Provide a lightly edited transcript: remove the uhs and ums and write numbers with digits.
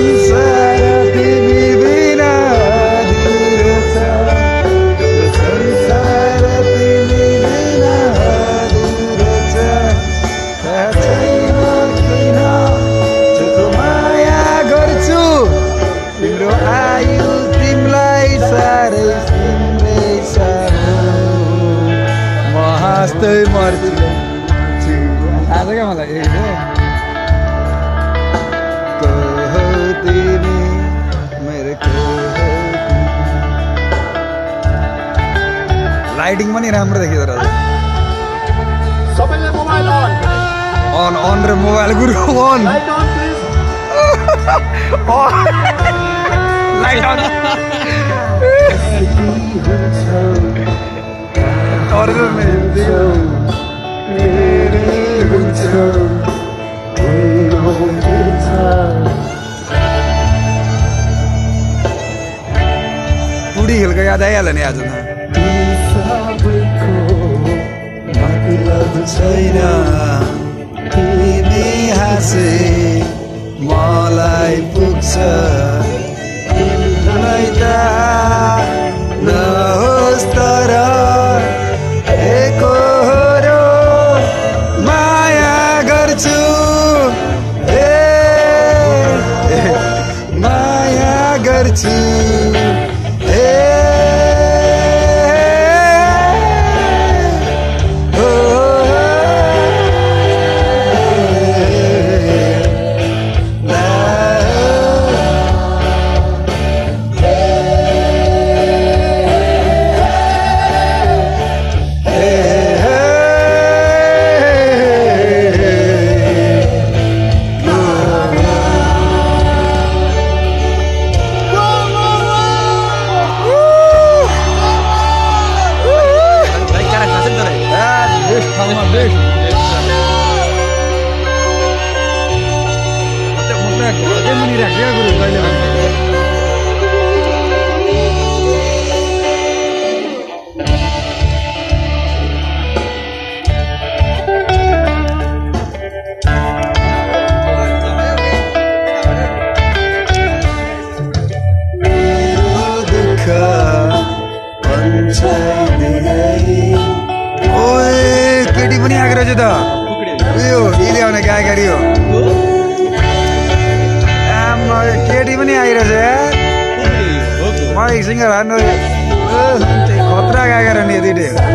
संसार तिमी बिना अधुरो छ संसार तिमी बिना अधुरो छ थाहा छैन किन चोखो माया गर्छु तिम्रो आयु तिमीलाई साह्रै तिम्रै साह्रो म हाँस्दै मर्छु आज क्या मलाई लाइटिङ पनि राम्रो देखिँदो रहेछ अन अन र mobile Guru on light on टुडी खेलको याद आइहाल्यो नि आज छैन तिमी हाँसे मलाई पुग्छ तिमीलाई त नहोस् तर एकहोरो माया गर्छु माया गर्छु केटी पनि आएको रहेछ त उयो ल्याउने गायकारी हो केटी पनि आइरहेछ मलाई सिङ्गर हान्नु खतरा गाएको नि दुइटै